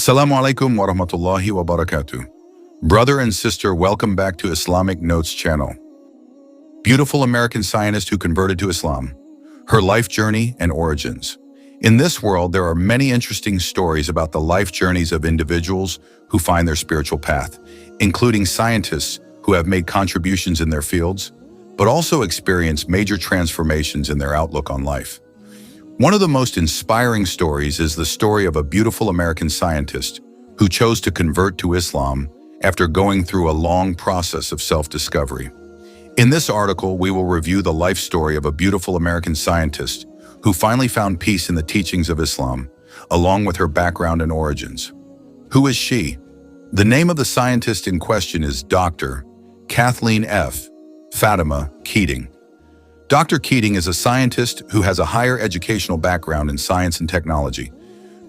Assalamu alaikum wa rahmatullahi wa barakatuh. Brother and sister, welcome back to Islamic Notes channel. Beautiful American scientist who converted to Islam, her life journey and origins. In this world, there are many interesting stories about the life journeys of individuals who find their spiritual path, including scientists who have made contributions in their fields, but also experienced major transformations in their outlook on life. One of the most inspiring stories is the story of a beautiful American scientist who chose to convert to Islam after going through a long process of self-discovery. In this article, we will review the life story of a beautiful American scientist who finally found peace in the teachings of Islam, along with her background and origins. Who is she? The name of the scientist in question is Dr. Kathleen F. Fatima Keating. Dr. Keating is a scientist who has a higher educational background in science and technology.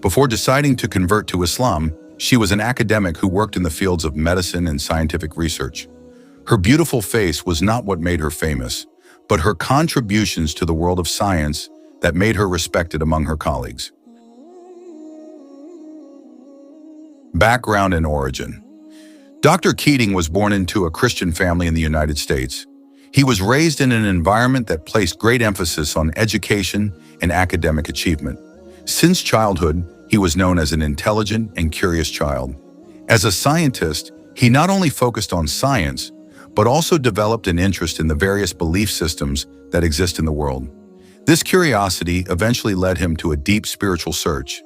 Before deciding to convert to Islam, she was an academic who worked in the fields of medicine and scientific research. Her beautiful face was not what made her famous, but her contributions to the world of science that made her respected among her colleagues. Background and origin. Dr. Keating was born into a Christian family in the United States. He was raised in an environment that placed great emphasis on education and academic achievement. Since childhood, he was known as an intelligent and curious child. As a scientist, he not only focused on science, but also developed an interest in the various belief systems that exist in the world. This curiosity eventually led him to a deep spiritual search.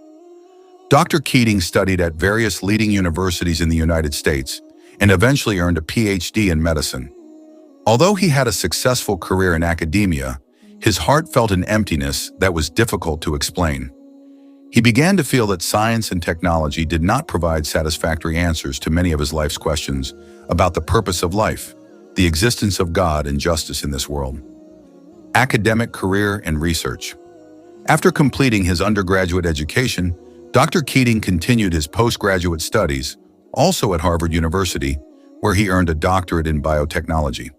Dr. Keating studied at various leading universities in the United States and eventually earned a PhD in medicine. Although he had a successful career in academia, his heart felt an emptiness that was difficult to explain. He began to feel that science and technology did not provide satisfactory answers to many of his life's questions about the purpose of life, the existence of God and justice in this world. Academic career and research. After completing his undergraduate education, Dr. Keating continued his postgraduate studies, also at Harvard University, where he earned a doctorate in biotechnology.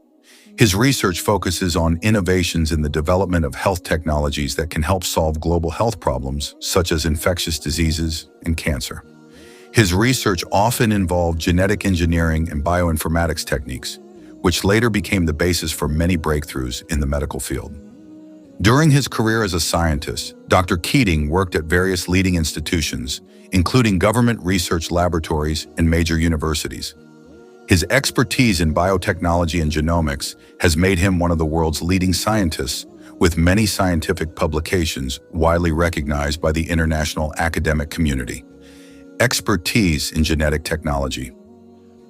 His research focuses on innovations in the development of health technologies that can help solve global health problems, such as infectious diseases and cancer. His research often involved genetic engineering and bioinformatics techniques, which later became the basis for many breakthroughs in the medical field. During his career as a scientist, Dr. Keating worked at various leading institutions, including government research laboratories and major universities. His expertise in biotechnology and genomics has made him one of the world's leading scientists, with many scientific publications widely recognized by the international academic community. Expertise in genetic technology.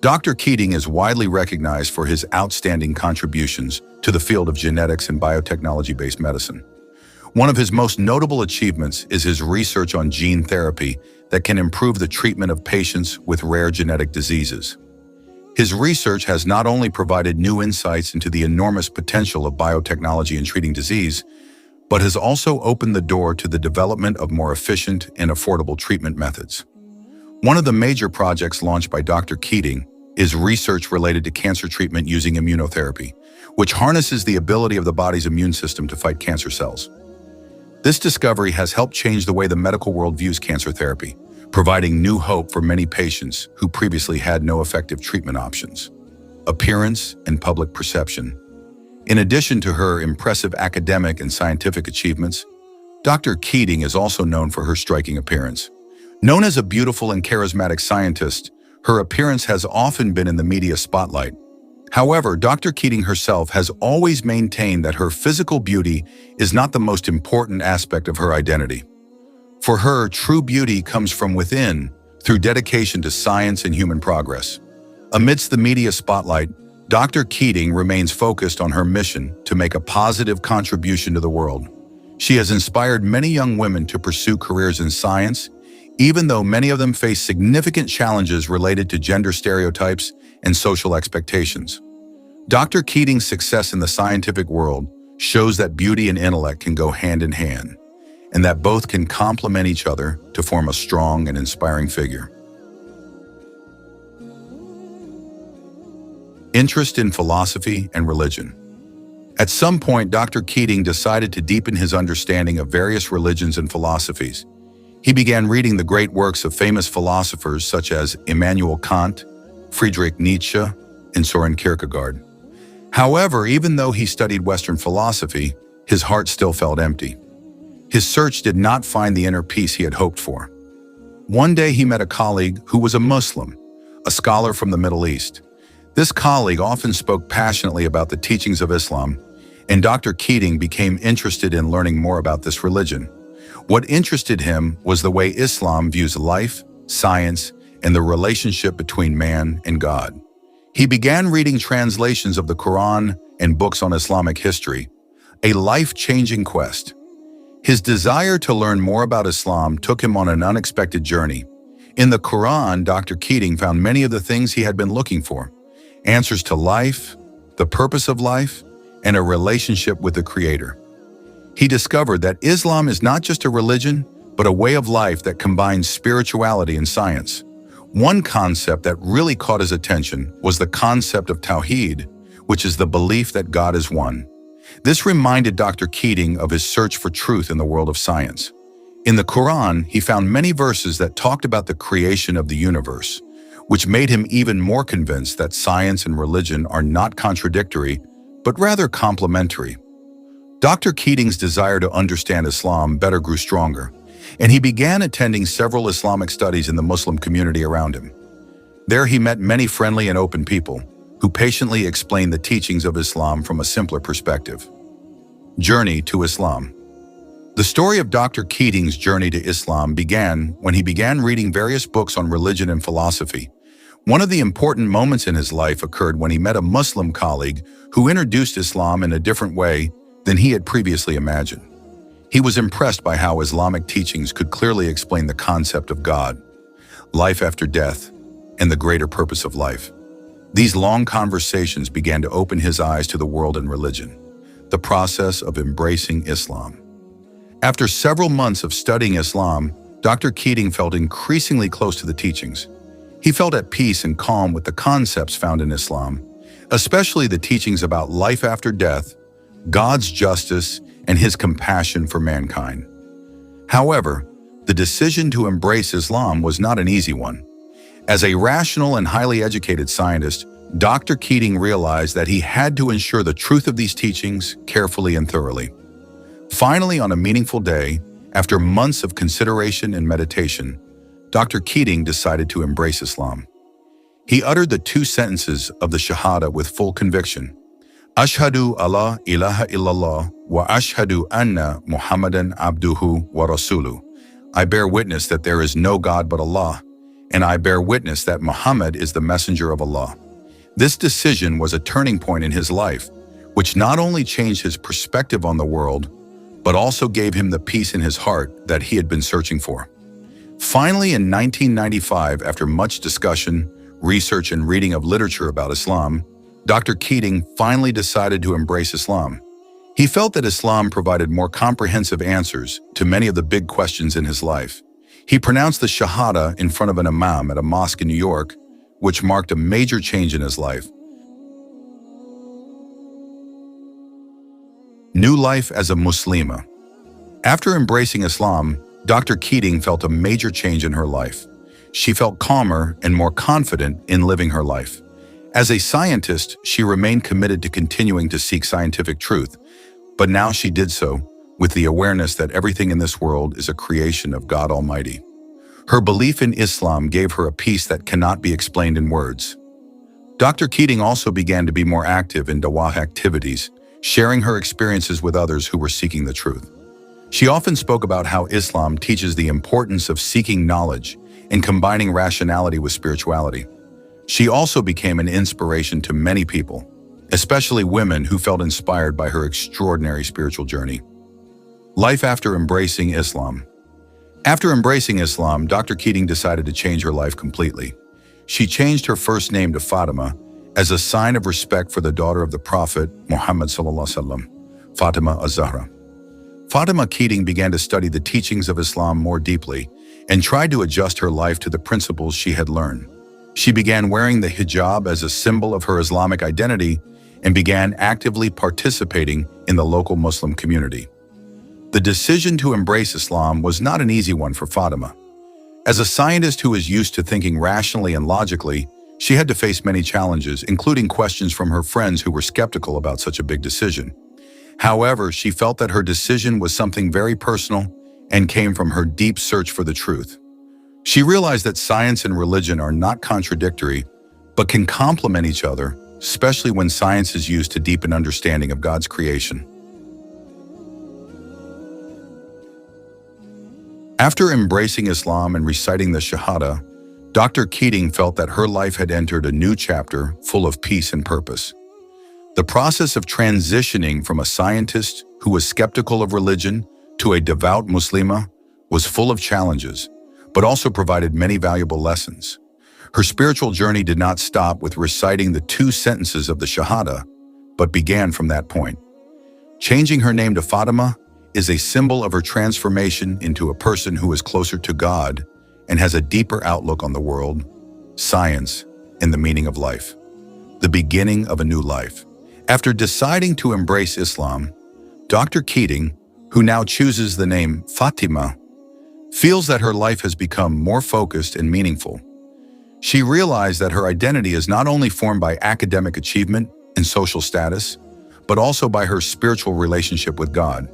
Dr. Keating is widely recognized for his outstanding contributions to the field of genetics and biotechnology-based medicine. One of his most notable achievements is his research on gene therapy that can improve the treatment of patients with rare genetic diseases. His research has not only provided new insights into the enormous potential of biotechnology in treating disease, but has also opened the door to the development of more efficient and affordable treatment methods. One of the major projects launched by Dr. Keating is research related to cancer treatment using immunotherapy, which harnesses the ability of the body's immune system to fight cancer cells. This discovery has helped change the way the medical world views cancer therapy, providing new hope for many patients who previously had no effective treatment options. Appearance and public perception. In addition to her impressive academic and scientific achievements, Dr. Keating is also known for her striking appearance. Known as a beautiful and charismatic scientist, her appearance has often been in the media spotlight. However, Dr. Keating herself has always maintained that her physical beauty is not the most important aspect of her identity. For her, true beauty comes from within, through dedication to science and human progress. Amidst the media spotlight, Dr. Keating remains focused on her mission to make a positive contribution to the world. She has inspired many young women to pursue careers in science, even though many of them face significant challenges related to gender stereotypes and social expectations. Dr. Keating's success in the scientific world shows that beauty and intellect can go hand in hand, and that both can complement each other to form a strong and inspiring figure. Interest in philosophy and religion. At some point, Dr. Keating decided to deepen his understanding of various religions and philosophies. He began reading the great works of famous philosophers such as Immanuel Kant, Friedrich Nietzsche, and Soren Kierkegaard. However, even though he studied Western philosophy, his heart still felt empty. His search did not find the inner peace he had hoped for. One day he met a colleague who was a Muslim, a scholar from the Middle East. This colleague often spoke passionately about the teachings of Islam, and Dr. Keating became interested in learning more about this religion. What interested him was the way Islam views life, science, and the relationship between man and God. He began reading translations of the Quran and books on Islamic history, a life-changing quest. His desire to learn more about Islam took him on an unexpected journey. In the Quran, Dr. Keating found many of the things he had been looking for: answers to life, the purpose of life, and a relationship with the Creator. He discovered that Islam is not just a religion, but a way of life that combines spirituality and science. One concept that really caught his attention was the concept of Tawheed, which is the belief that God is one. This reminded Dr. Keating of his search for truth in the world of science. In the Quran, he found many verses that talked about the creation of the universe, which made him even more convinced that science and religion are not contradictory, but rather complementary. Dr. Keating's desire to understand Islam better grew stronger, and he began attending several Islamic studies in the Muslim community around him. There he met many friendly and open people who patiently explained the teachings of Islam from a simpler perspective. Journey to Islam. The story of Dr. Keating's journey to Islam began when he began reading various books on religion and philosophy. One of the important moments in his life occurred when he met a Muslim colleague who introduced Islam in a different way than he had previously imagined. He was impressed by how Islamic teachings could clearly explain the concept of God, life after death, and the greater purpose of life. These long conversations began to open his eyes to the world and religion, the process of embracing Islam. After several months of studying Islam, Dr. Keating felt increasingly close to the teachings. He felt at peace and calm with the concepts found in Islam, especially the teachings about life after death, God's justice, and his compassion for mankind. However, the decision to embrace Islam was not an easy one. As a rational and highly educated scientist, Dr. Keating realized that he had to ensure the truth of these teachings carefully and thoroughly. Finally, on a meaningful day, after months of consideration and meditation, Dr. Keating decided to embrace Islam. He uttered the 2 sentences of the Shahada with full conviction. Ashhadu alla ilaha illallah wa ashhadu anna Muhammadan abduhu wa rasuluh. I bear witness that there is no God but Allah, and I bear witness that Muhammad is the messenger of Allah. This decision was a turning point in his life, which not only changed his perspective on the world, but also gave him the peace in his heart that he had been searching for. Finally, in 1995, after much discussion, research, and reading of literature about Islam, Dr. Keating finally decided to embrace Islam. He felt that Islam provided more comprehensive answers to many of the big questions in his life. He pronounced the Shahada in front of an imam at a mosque in New York, which marked a major change in his life. New life as a Muslima. After embracing Islam, Dr. Keating felt a major change in her life. She felt calmer and more confident in living her life. As a scientist, she remained committed to continuing to seek scientific truth, but now she did so with the awareness that everything in this world is a creation of God Almighty. Her belief in Islam gave her a peace that cannot be explained in words. Dr. Keating also began to be more active in dawah activities, sharing her experiences with others who were seeking the truth. She often spoke about how Islam teaches the importance of seeking knowledge and combining rationality with spirituality. She also became an inspiration to many people, especially women who felt inspired by her extraordinary spiritual journey. Life after embracing Islam. After embracing Islam, Dr. Keating decided to change her life completely. She changed her first name to Fatima as a sign of respect for the daughter of the Prophet, Muhammad sallallahu alaihi wasallam, Fatima az-Zahra. Fatima Keating began to study the teachings of Islam more deeply and tried to adjust her life to the principles she had learned. She began wearing the hijab as a symbol of her Islamic identity and began actively participating in the local Muslim community. The decision to embrace Islam was not an easy one for Fatima. As a scientist who is used to thinking rationally and logically, she had to face many challenges, including questions from her friends who were skeptical about such a big decision. However, she felt that her decision was something very personal and came from her deep search for the truth. She realized that science and religion are not contradictory, but can complement each other, especially when science is used to deepen understanding of God's creation. After embracing Islam and reciting the Shahada, Dr. Keating felt that her life had entered a new chapter full of peace and purpose. The process of transitioning from a scientist who was skeptical of religion to a devout Muslima was full of challenges, but also provided many valuable lessons. Her spiritual journey did not stop with reciting the 2 sentences of the Shahada, but began from that point. Changing her name to Fatima is a symbol of her transformation into a person who is closer to God and has a deeper outlook on the world, science, and the meaning of life. The beginning of a new life. After deciding to embrace Islam, Dr. Keating, who now chooses the name Fatima, feels that her life has become more focused and meaningful. She realized that her identity is not only formed by academic achievement and social status, but also by her spiritual relationship with God.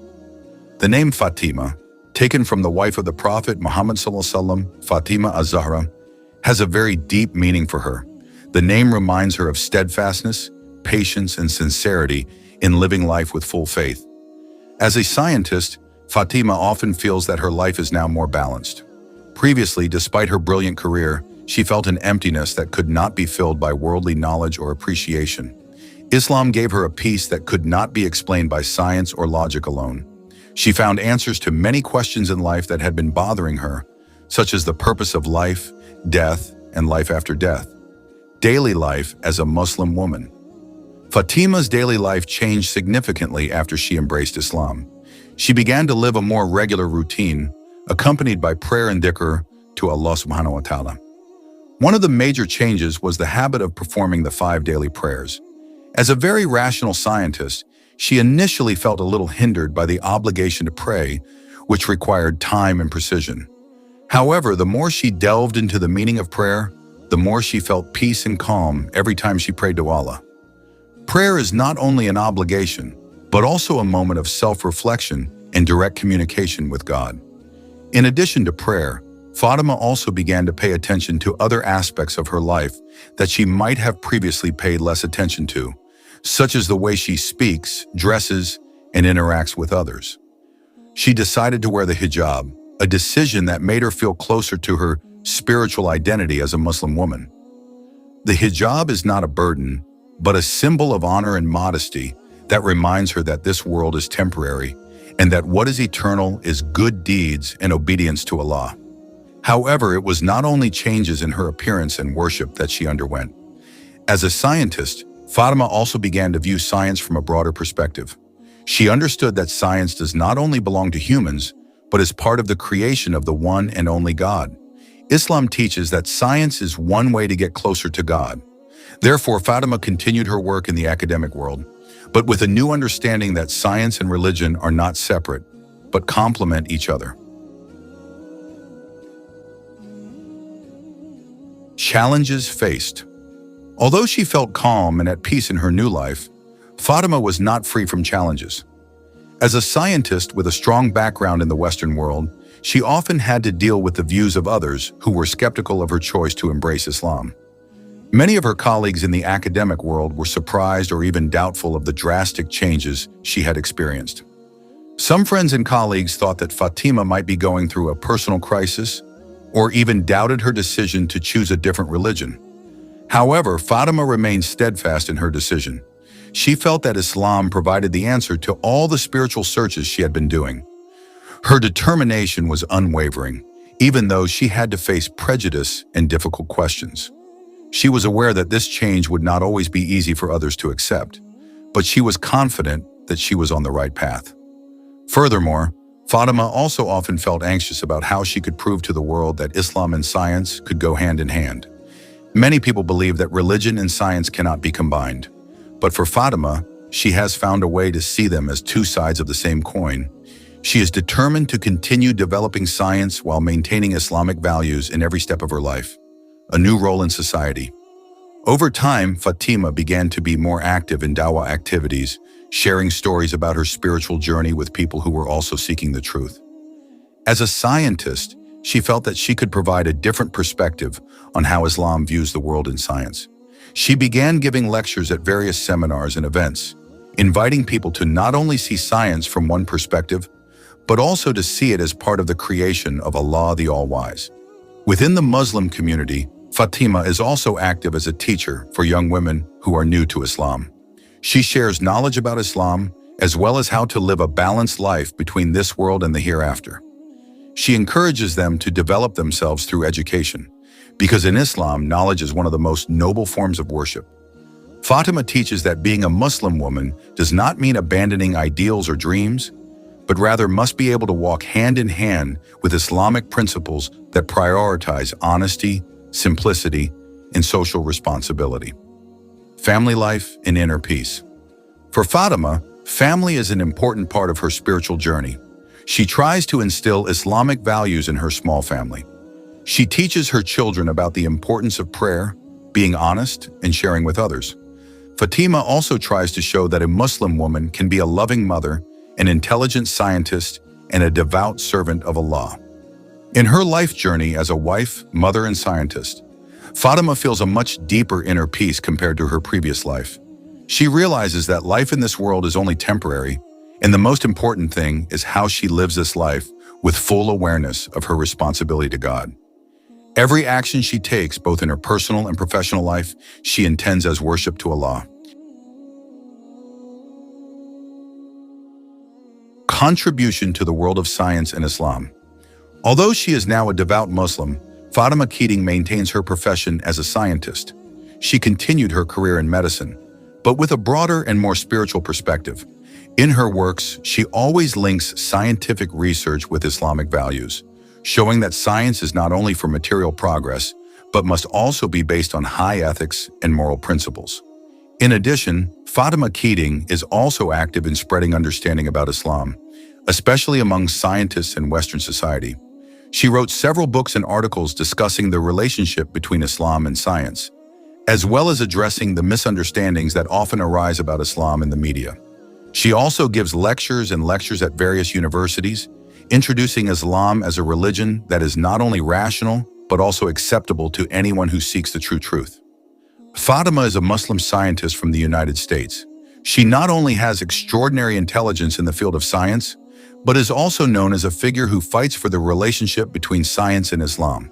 The name Fatima, taken from the wife of the Prophet Muhammad ﷺ, Fatima az-Zahra, has a very deep meaning for her. The name reminds her of steadfastness, patience, and sincerity in living life with full faith. As a scientist, Fatima often feels that her life is now more balanced. Previously, despite her brilliant career, she felt an emptiness that could not be filled by worldly knowledge or appreciation. Islam gave her a peace that could not be explained by science or logic alone. She found answers to many questions in life that had been bothering her, such as the purpose of life, death, and life after death. Daily life as a Muslim woman. Fatima's daily life changed significantly after she embraced Islam. She began to live a more regular routine, accompanied by prayer and dhikr to Allah subhanahu wa ta'ala. One of the major changes was the habit of performing the 5 daily prayers. As a very rational scientist, she initially felt a little hindered by the obligation to pray, which required time and precision. However, the more she delved into the meaning of prayer, the more she felt peace and calm every time she prayed to Allah. Prayer is not only an obligation, but also a moment of self-reflection and direct communication with God. In addition to prayer, Fatima also began to pay attention to other aspects of her life that she might have previously paid less attention to, such as the way she speaks, dresses, and interacts with others. She decided to wear the hijab, a decision that made her feel closer to her spiritual identity as a Muslim woman. The hijab is not a burden, but a symbol of honor and modesty that reminds her that this world is temporary and that what is eternal is good deeds and obedience to Allah. However, it was not only changes in her appearance and worship that she underwent. As a scientist, Fatima also began to view science from a broader perspective. She understood that science does not only belong to humans, but is part of the creation of the one and only God. Islam teaches that science is one way to get closer to God. Therefore, Fatima continued her work in the academic world, but with a new understanding that science and religion are not separate, but complement each other. Challenges faced. Although she felt calm and at peace in her new life, Fatima was not free from challenges. As a scientist with a strong background in the Western world, she often had to deal with the views of others who were skeptical of her choice to embrace Islam. Many of her colleagues in the academic world were surprised or even doubtful of the drastic changes she had experienced. Some friends and colleagues thought that Fatima might be going through a personal crisis or even doubted her decision to choose a different religion. However, Fatima remained steadfast in her decision. She felt that Islam provided the answer to all the spiritual searches she had been doing. Her determination was unwavering, even though she had to face prejudice and difficult questions. She was aware that this change would not always be easy for others to accept, but she was confident that she was on the right path. Furthermore, Fatima also often felt anxious about how she could prove to the world that Islam and science could go hand in hand. Many people believe that religion and science cannot be combined, but for Fatima, she has found a way to see them as 2 sides of the same coin. She is determined to continue developing science while maintaining Islamic values in every step of her life. A new role in society. Over time, Fatima began to be more active in dawah activities, sharing stories about her spiritual journey with people who were also seeking the truth. As a scientist, she felt that she could provide a different perspective on how Islam views the world in science. She began giving lectures at various seminars and events, inviting people to not only see science from one perspective, but also to see it as part of the creation of Allah the All-Wise. Within the Muslim community, Fatima is also active as a teacher for young women who are new to Islam. She shares knowledge about Islam, as well as how to live a balanced life between this world and the hereafter. She encourages them to develop themselves through education, because in Islam, knowledge is one of the most noble forms of worship. Fatima teaches that being a Muslim woman does not mean abandoning ideals or dreams, but rather must be able to walk hand in hand with Islamic principles that prioritize honesty, simplicity, and social responsibility. Family life and inner peace. For Fatima, family is an important part of her spiritual journey. She tries to instill Islamic values in her small family. She teaches her children about the importance of prayer, being honest, and sharing with others. Fatima also tries to show that a Muslim woman can be a loving mother, an intelligent scientist, and a devout servant of Allah. In her life journey as a wife, mother, and scientist, Fatima feels a much deeper inner peace compared to her previous life. She realizes that life in this world is only temporary, and the most important thing is how she lives this life with full awareness of her responsibility to God. Every action she takes, both in her personal and professional life, she intends as worship to Allah. Contribution to the world of science and Islam. Although she is now a devout Muslim, Fatima Keating maintains her profession as a scientist. She continued her career in medicine, but with a broader and more spiritual perspective. In her works, she always links scientific research with Islamic values, showing that science is not only for material progress, but must also be based on high ethics and moral principles. In addition, Fatima Keating is also active in spreading understanding about Islam, especially among scientists in Western society. She wrote several books and articles discussing the relationship between Islam and science, as well as addressing the misunderstandings that often arise about Islam in the media. She also gives lectures at various universities, introducing Islam as a religion that is not only rational, but also acceptable to anyone who seeks the true truth. Fatima is a Muslim scientist from the United States. She not only has extraordinary intelligence in the field of science, but is also known as a figure who fights for the relationship between science and Islam.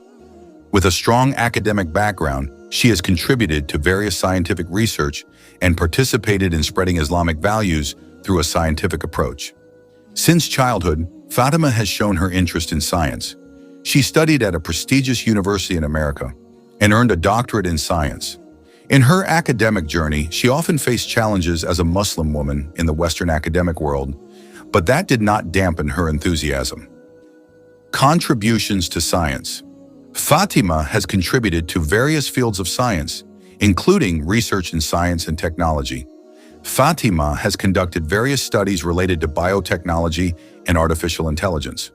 With a strong academic background, she has contributed to various scientific research and participated in spreading Islamic values through a scientific approach. Since childhood, Fatima has shown her interest in science. She studied at a prestigious university in America and earned a doctorate in science. In her academic journey, she often faced challenges as a Muslim woman in the Western academic world, but that did not dampen her enthusiasm. Contributions to science. Fatima has contributed to various fields of science, including research in science and technology. Fatima has conducted various studies related to biotechnology and artificial intelligence.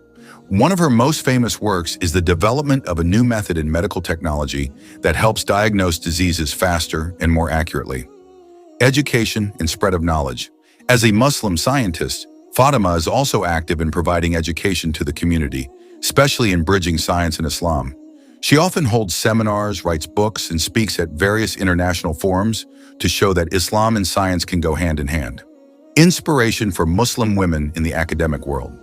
One of her most famous works is the development of a new method in medical technology that helps diagnose diseases faster and more accurately. Education and spread of knowledge. As a Muslim scientist, Fatima is also active in providing education to the community, especially in bridging science and Islam. She often holds seminars, writes books, and speaks at various international forums to show that Islam and science can go hand in hand. Inspiration for Muslim women in the academic world.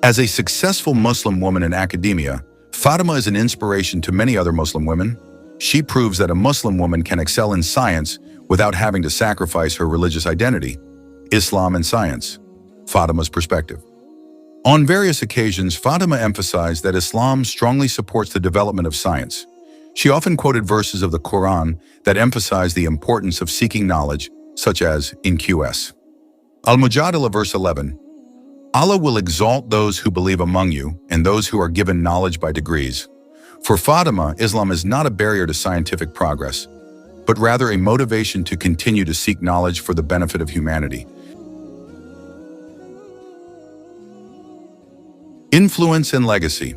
As a successful Muslim woman in academia, Fatima is an inspiration to many other Muslim women. She proves that a Muslim woman can excel in science without having to sacrifice her religious identity. Islam and science. Fatima's perspective. On various occasions, Fatima emphasized that Islam strongly supports the development of science. She often quoted verses of the Quran that emphasize the importance of seeking knowledge, such as in QS. Al-Mujadala verse 11, Allah will exalt those who believe among you and those who are given knowledge by degrees. For Fatima, Islam is not a barrier to scientific progress, but rather a motivation to continue to seek knowledge for the benefit of humanity. Influence and legacy.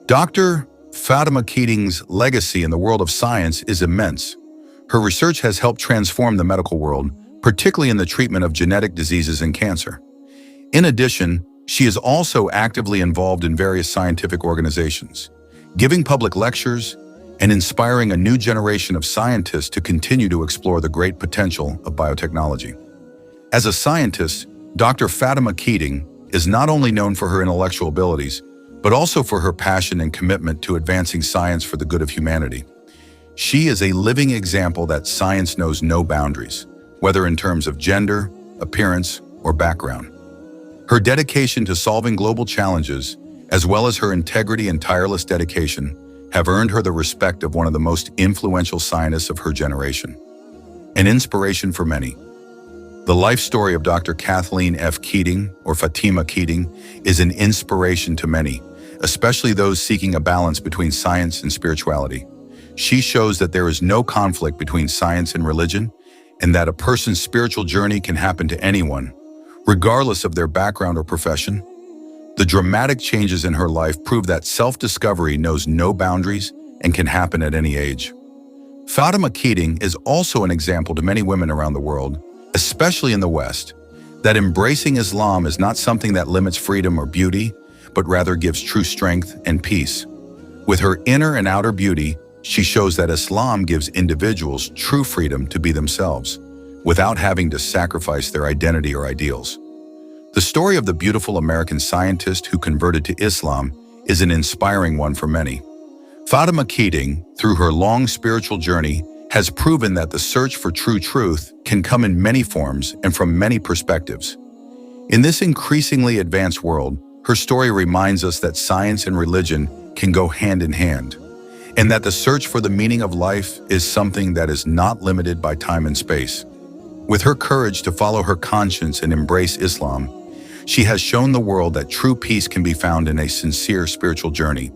Dr. Fatima Keating's legacy in the world of science is immense. Her research has helped transform the medical world, particularly in the treatment of genetic diseases and cancer. In addition, she is also actively involved in various scientific organizations, giving public lectures and inspiring a new generation of scientists to continue to explore the great potential of biotechnology. As a scientist, Dr. Fatima Keating is not only known for her intellectual abilities, but also for her passion and commitment to advancing science for the good of humanity. She is a living example that science knows no boundaries, whether in terms of gender, appearance, or background. Her dedication to solving global challenges, as well as her integrity and tireless dedication, have earned her the respect of one of the most influential scientists of her generation. An inspiration for many. The life story of Dr. Kathleen F. Keating, or Fatima Keating, is an inspiration to many, especially those seeking a balance between science and spirituality. She shows that there is no conflict between science and religion, and that a person's spiritual journey can happen to anyone, regardless of their background or profession. The dramatic changes in her life prove that self-discovery knows no boundaries and can happen at any age. Fatima Keating is also an example to many women around the world, especially in the West, that embracing Islam is not something that limits freedom or beauty, but rather gives true strength and peace. With her inner and outer beauty, she shows that Islam gives individuals true freedom to be themselves, without having to sacrifice their identity or ideals. The story of the beautiful American scientist who converted to Islam is an inspiring one for many. Fatima Keating, through her long spiritual journey, has proven that the search for true truth can come in many forms and from many perspectives. In this increasingly advanced world, her story reminds us that science and religion can go hand in hand, and that the search for the meaning of life is something that is not limited by time and space. With her courage to follow her conscience and embrace Islam, she has shown the world that true peace can be found in a sincere spiritual journey.